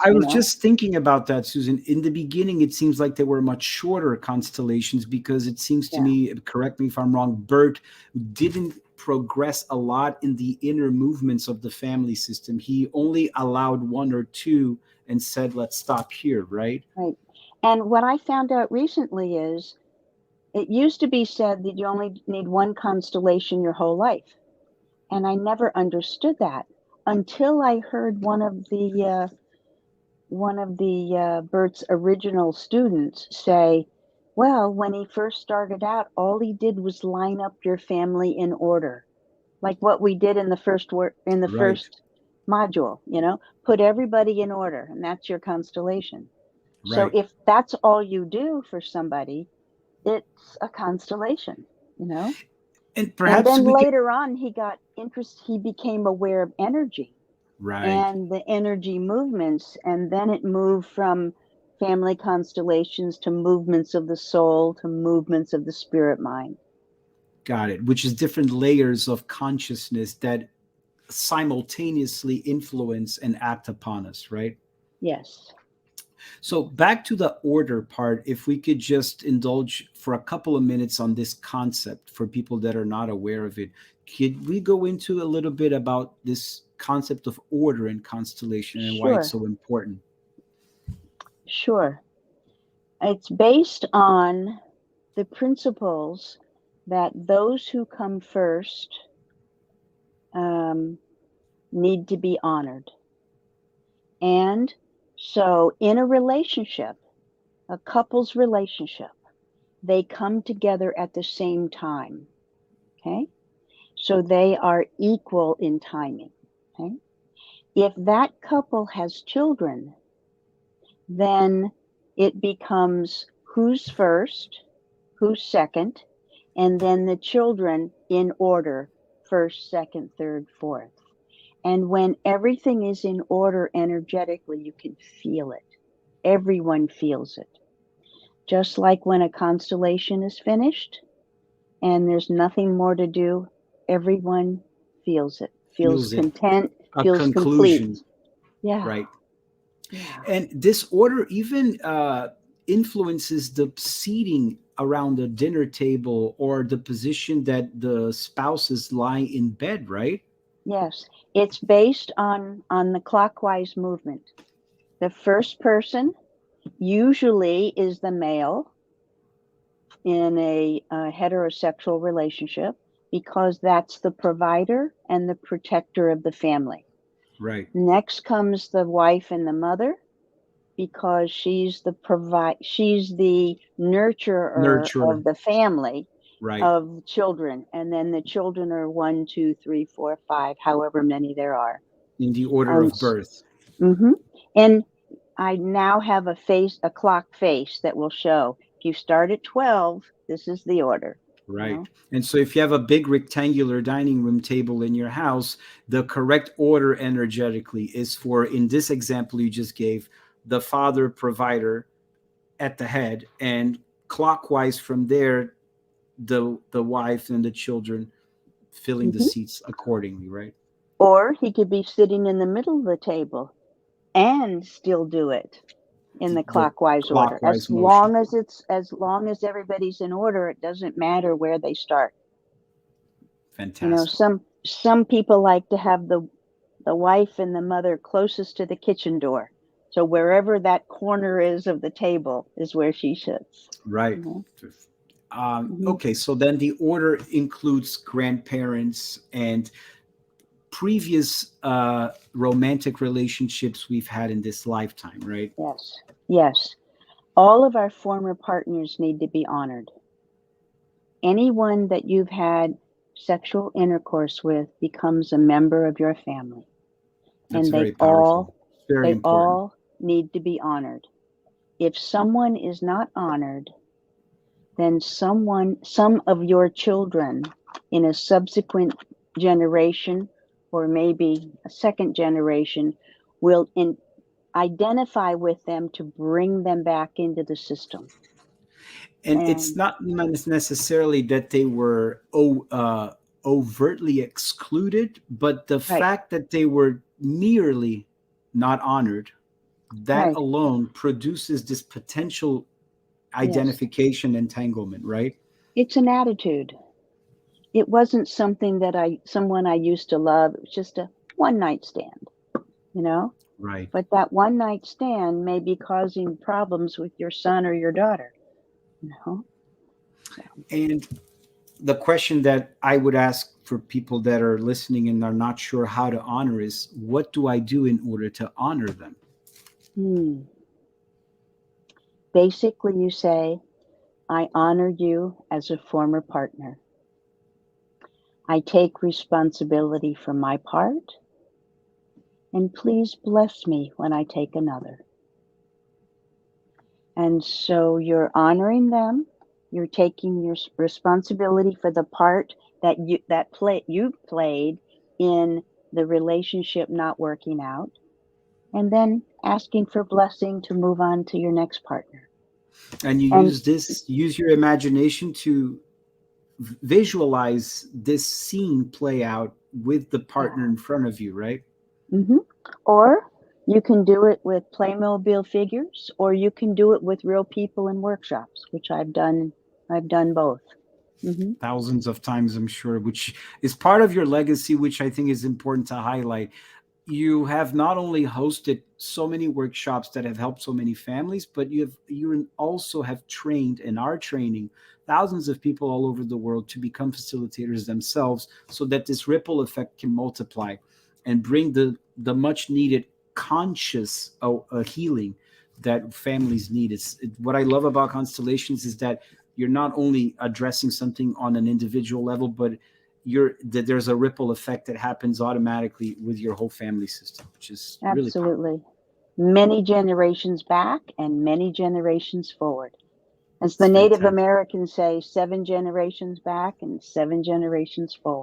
I was just thinking about that, Susan. In the beginning, it seems like they were much shorter constellations because it seems to me, correct me if I'm wrong, Bert didn't progress a lot in the inner movements of the family system. He only allowed one or two and said, let's stop here, right? Right. And what I found out recently is it used to be said that you only need one constellation your whole life. And I never understood that until I heard one of the Bert's original students say, well, when he first started out, all he did was line up your family in order, like what we did in the first Right. module, put everybody in order, and that's your constellation. So Right. if that's all you do for somebody, it's a constellation, And And perhaps then we could, later on, he became aware of energy right. and the energy movements. And then it moved from family constellations to movements of the soul to movements of the spirit mind. Got it. Which is different layers of consciousness that simultaneously influence and act upon us, right? Yes. So back to the order part, if we could just indulge for a couple of minutes on this concept for people that are not aware of it, could we go into a little bit about this concept of order in constellation and why it's Sure. so important? Sure. It's based on the principles that those who come first need to be honored. And so in a relationship, a couple's relationship, they come together at the same time. Okay. So they are equal in timing. Okay. If that couple has children, then it becomes who's first, who's second, and then the children in order first, second, third, fourth. And when everything is in order energetically, you can feel it. Everyone feels it. Just like when a constellation is finished and there's nothing more to do, everyone feels it, feels Feels it, content, a feels complete. conclusion, Yeah. right? Yeah. And this order even influences the seating around the dinner table or the position that the spouses lie in bed, right? Yes. It's based on the clockwise movement. The first person usually is the male in a heterosexual relationship because that's the provider and the protector of the family. Right. Next comes the wife and the mother because she's the nurturer Nurturer. of the family Right. of children, and then the children are 1, 2, 3, 4, 5, however many there are. In the order And of birth. mm-hmm. And I now have a clock face that will show if you start at 12, this is the order. Right. And so if you have a big rectangular dining room table in your house, the correct order energetically is for, in this example you just gave, the father provider at the head, and clockwise from there, the wife and the children filling the Mm-hmm. seats accordingly, right? Or he could be sitting in the middle of the table and still do it in the The clockwise order. clockwise motion. As long as everybody's in order, it doesn't matter where they start. Fantastic. Some people like to have the wife and the mother closest to the kitchen door. So wherever that corner is of the table is where she sits. Right. You know? Okay, so then the order includes grandparents and previous romantic relationships we've had in this lifetime, right? Yes. Yes. All of our former partners need to be honored. Anyone that you've had sexual intercourse with becomes a member of your family. That's And very powerful. Very they important. all need to be honored. If someone is not honored, then some of your children in a subsequent generation or maybe a second generation will identify with them to bring them back into the system. And it's And not necessarily that they were overtly excluded, but the right, fact that they were merely not honored that Right. alone produces this potential Yes. identification entanglement, right? It's an attitude. It wasn't something that someone I used to love. It was just a one night stand, you know? Right. But that one night stand may be causing problems with your son or your daughter, you know? So, And the question that I would ask for people that are listening and are not sure how to honor is, what do I do in order to honor them? hmm. Basically, you say, I honor you as a former partner. I take responsibility for my part, and please bless me when I take another. And so you're honoring them. You're taking your responsibility for the part that you played in the relationship not working out, and then asking for blessing to move on to your next partner. And you And use your imagination to visualize this scene play out with the partner yeah. in front of you, right? hmm Or you can do it with Playmobil figures, or you can do it with real people in workshops, which I've done. I've done both. hmm Thousands of times, I'm sure, which is part of your legacy, which I think is important to highlight. You have not only hosted so many workshops that have helped so many families, but you also have trained and are training thousands of people all over the world to become facilitators themselves, so that this ripple effect can multiply and bring the much needed conscious healing that families need. What I love about Constellations is that you're not only addressing something on an individual level, but there's a ripple effect that happens automatically with your whole family system, which is really powerful. Absolutely. Many generations back and many generations forward. As the It's Native fantastic. Americans say, 7 generations back and 7 generations forward.